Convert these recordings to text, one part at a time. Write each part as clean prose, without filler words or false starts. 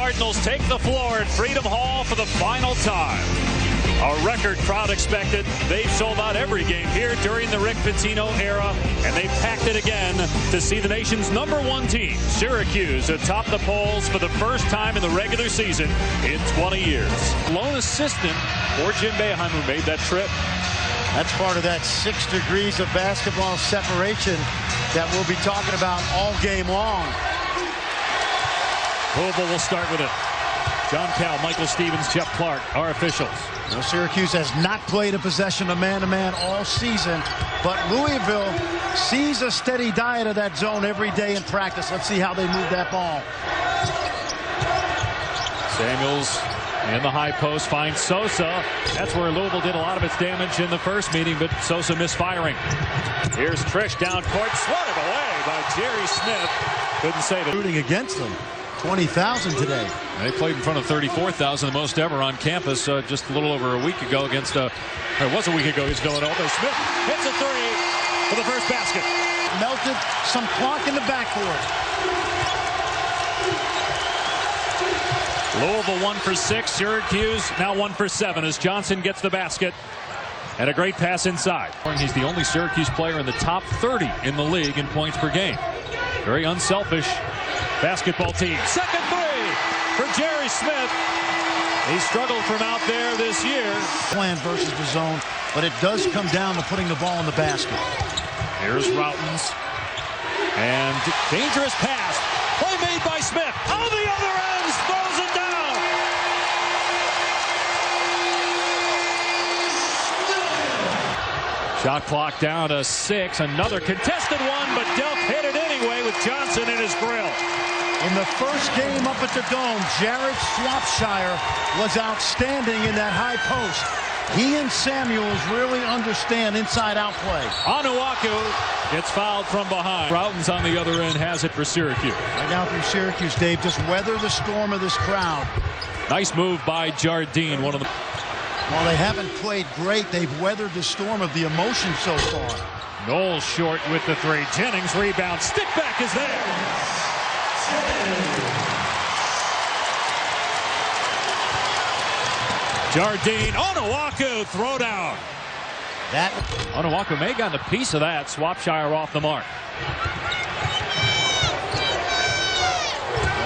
Cardinals take the floor at Freedom Hall for the final time. A record crowd expected. They've sold out every game here during the Rick Pitino era, and they packed it again to see the nation's #1 team, Syracuse, atop the polls for the first time in the regular season in 20 years. Lone assistant for Jim Boeheim, who made that trip. That's part of that 6 degrees of basketball separation that we'll be talking about all game long. Louisville will start with it. John Cal, Michael Stevens, Jeff Clark, our officials. Now, Syracuse has not played a possession of man-to-man all season, but Louisville sees a steady diet of that zone every day in practice. Let's see how they move that ball. Samuels in the high post finds Sosa. That's where Louisville did a lot of its damage in the first meeting, but Sosa misfiring. Here's Trish down court, swatted away by Jerry Smith. Couldn't save it. Rooting against them. 20,000 today. They played in front of 34,000, the most ever on campus, just a little over a week ago against, it was a week ago, against Villanova. Smith hits a three for the first basket. Melted some clock in the backcourt. Louisville 1 for 6, Syracuse now 1 for 7 as Johnson gets the basket. And a great pass inside. He's the only Syracuse player in the top 30 in the league in points per game. Very unselfish basketball team. Second three for Jerry Smith. He struggled from out there this year. Plan versus the zone, but it does come down to putting the ball in the basket. Here's Routens. And dangerous pass. Play made by Smith. On the other end, throws it down. Shot clock down to 6. Another contested one, but Delk hit it anyway with Johnson in his grill. In the first game up at the Dome, Jared Swapshire was outstanding in that high post. He and Samuels really understand inside-out play. Onuaku gets fouled from behind. Routens on the other end has it for Syracuse. Right now for Syracuse, Dave, just weather the storm of this crowd. Nice move by Jardine, one of the... While they haven't played great, they've weathered the storm of the emotion so far. Knowles short with the three. Jennings rebound. Stick back is there. Jardine, Onuaku, throw down. That Onuaku may have gotten a piece of that. Swapshire off the mark.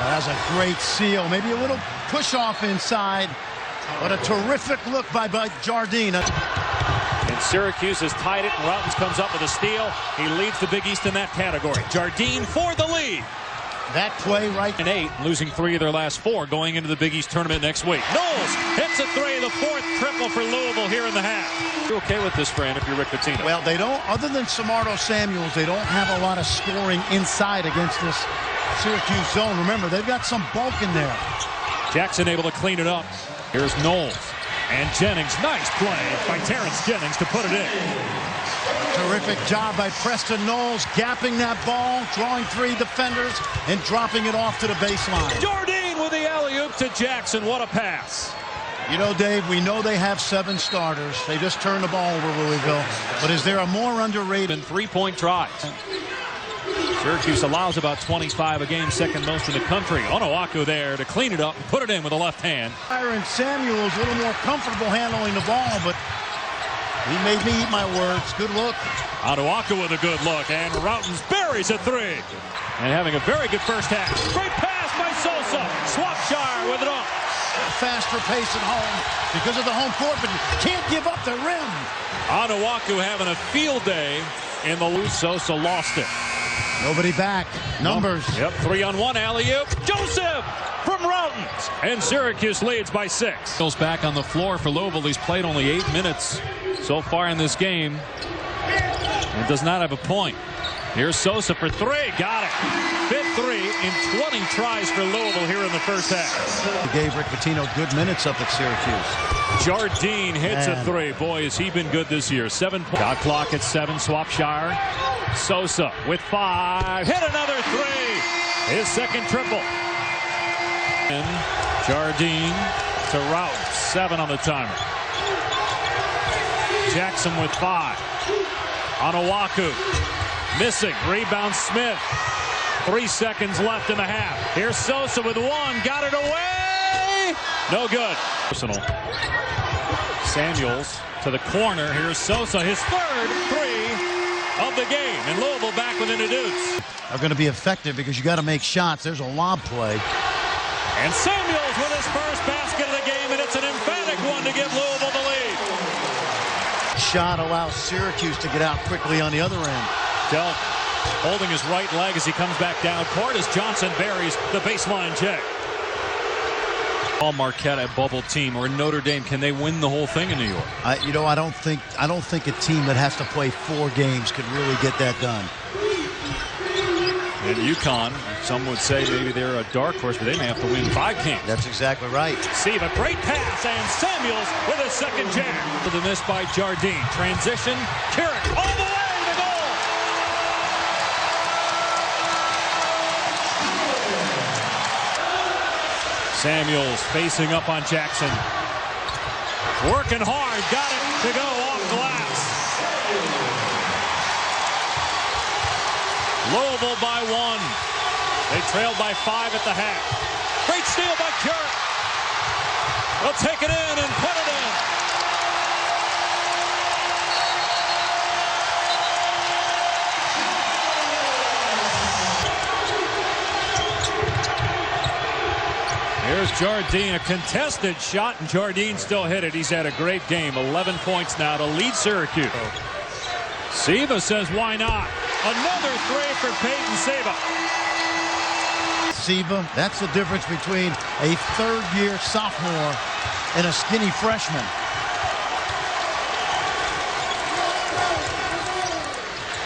That's a great seal. Maybe a little push off inside, but a terrific look by Jardine. And Syracuse has tied it, and Routens comes up with a steal. He leads the Big East in that category. Jardine for the lead. That play right in 8, losing 3 of their last 4 going into the Big East tournament next week. Knowles hits a 3, the 4th triple for Louisville here in the half. You okay with this, Fran, if you're Rick Pitino? Well, they don't, other than Samardo Samuels, they don't have a lot of scoring inside against this Syracuse zone. Remember, they've got some bulk in there. Jackson able to clean it up. Here's Knowles and Jennings. Nice play by Terrence Jennings to put it in. Terrific job by Preston Knowles, gapping that ball, drawing 3 defenders, and dropping it off to the baseline. Jardine with the alley-oop to Jackson. What a pass. You know, Dave, we know they have 7 starters. They just turned the ball over, Louisville. But is there a more underrated... 3-point tries. Syracuse allows about 25 a game, second most in the country. Onuaku there to clean it up and put it in with the left hand. Byron Samuels a little more comfortable handling the ball, but he made me eat my words. Good look. Onuaku with a good look, and Routens buries a 3. And having a very good first half. Great pass by Sosa. Swapshire with it up. Faster pace at home because of the home court, but you can't give up the rim. Onuaku having a field day in the loose. Sosa lost it. Nobody back. Numbers. Yep, 3-on-1 alley-oop. Joseph from Routens. And Syracuse leads by 6. Goes back on the floor for Louisville. He's played only 8 minutes so far in this game. And does not have a point. Here's Sosa for 3. Got it. 5th 3 in 20 tries for Louisville here in the first half. He gave Rick Pitino good minutes up at Syracuse. Jardine hits a 3. Boy, has he been good this year. 7 points. Shot clock at 7. Swapshire. Sosa with 5. Hit another 3. His second triple. And Jardine to Routens. 7 on the timer. Jackson with 5. Onuaku missing. Rebound Smith. 3 seconds left in the half. Here's Sosa with one. Got it away. No good. Personal. Samuels to the corner. Here's Sosa. His third three of the game. And Louisville back within a deuce. Are going to be effective because you got to make shots. There's a lob play. And Samuels with his first basket of the game, and it's an emphatic one to give Louisville the lead. Shot allows Syracuse to get out quickly on the other end. Delk holding his right leg as he comes back down court as Johnson buries the baseline check. Marquette, a bubble team, or Notre Dame, can they win the whole thing in New York? I don't think a team that has to play 4 games could really get that done. And UConn, some would say maybe they're a dark horse, but they may have to win 5 games. That's exactly right. See a great pass, and Samuels with a second jam. The miss by Jardine. Transition, Keurig all the way to goal. Samuels facing up on Jackson. Working hard, got it to go off glass. Louisville by 1. They trailed by 5 at the half. Great steal by Keurig. They'll take it in and put it in. Here's Jardine, a contested shot, and Jardine still hit it. He's had a great game. 11 points now to lead Syracuse. Siva says, why not? Another three for Peyton Siva. Siva, that's the difference between a third-year sophomore and a skinny freshman.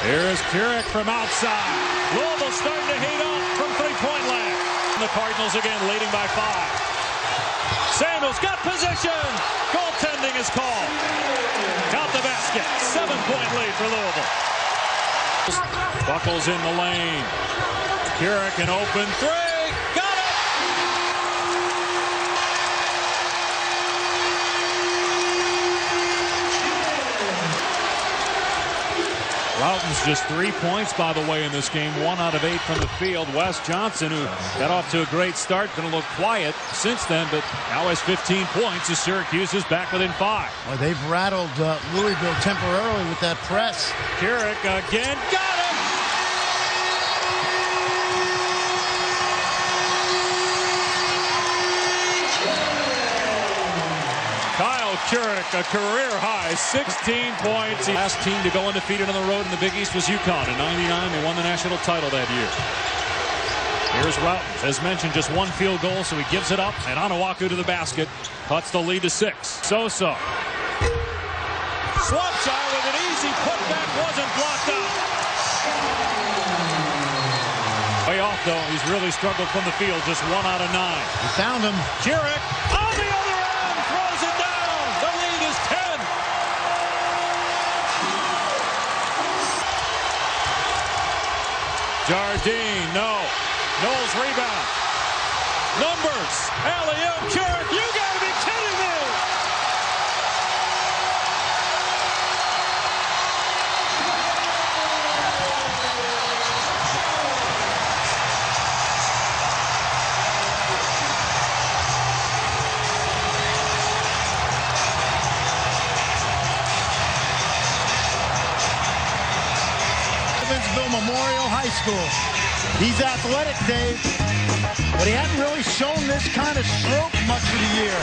Here's Keurig from outside. Louisville starting to heat up from three-point land. The Cardinals again leading by 5. Samuels got position. Goaltending is called. Count the basket. 7-point lead for Louisville. Buckles in the lane. Keurig an open three. Got it! Routen's just 3 points, by the way, in this game. 1 out of 8 from the field. Wes Johnson, who got off to a great start, been a little quiet since then, but now has 15 points as Syracuse is back within 5. Well, they've rattled Louisville temporarily with that press. Keurig again. Got it! Keurig, a career high, 16 points. Last team to go undefeated on the road in the Big East was UConn. In '99, they won the national title that year. Here's Routen. As mentioned, just 1 field goal, so he gives it up. And Onuaku to the basket. Cuts the lead to 6. Sosa. Swapshire with an easy putback. Wasn't blocked out. Way off, though. He's really struggled from the field. Just 1 out of 9. He found him. Keurig on the other end. Throws it down. The lead is 10. Jardine, no. Knowles rebound. Numbers. Alley-oop. Keurig, you gotta be kidding me. Louisville Memorial High School. He's athletic, Dave, but he hadn't really shown this kind of stroke much of the year.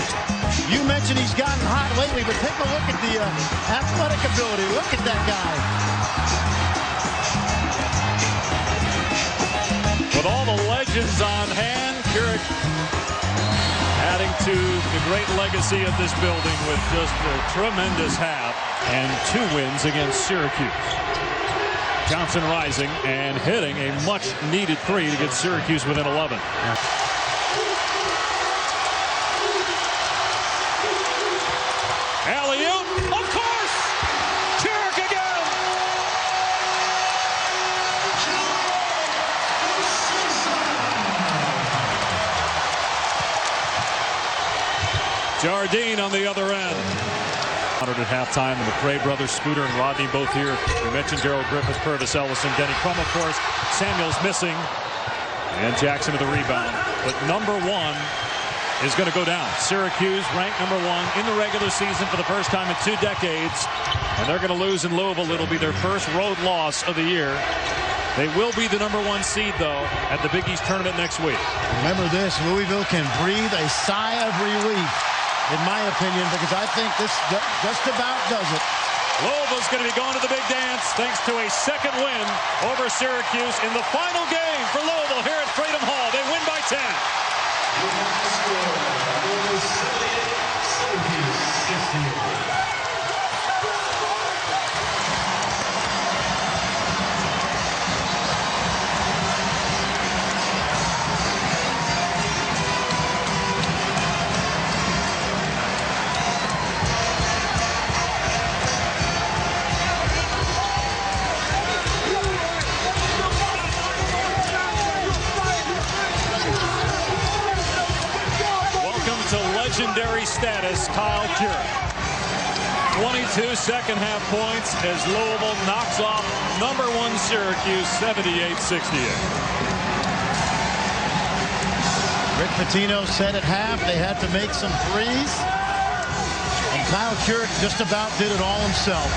You mentioned he's gotten hot lately, but take a look at the athletic ability. Look at that guy. With all the legends on hand, Keurig adding to the great legacy of this building with just a tremendous half and 2 wins against Syracuse. Johnson rising and hitting a much-needed 3 to get Syracuse within 11. Alley-oop, of course! Keurig again! Jardine on the other end. At halftime, and the Cray brothers, Scooter and Rodney, both here. We mentioned Daryl Griffith, Purvis Ellison, Denny Crum, of course. Samuels missing. And Jackson with the rebound. But number one is going to go down. Syracuse ranked number one in the regular season for the first time in 2 decades. And they're going to lose in Louisville. It'll be their first road loss of the year. They will be the number one seed, though, at the Big East tournament next week. Remember this, Louisville can breathe a sigh of relief, in my opinion, because I think this just about does it. Louisville's going to be going to the big dance thanks to a second win over Syracuse in the final game for Louisville here at Freedom Hall. They win by 10. Legendary status, Kyle Keurig. 22 second half points as Louisville knocks off number one Syracuse 78-68. Rick Pitino said at half they had to make some threes, and Kyle Keurig just about did it all himself.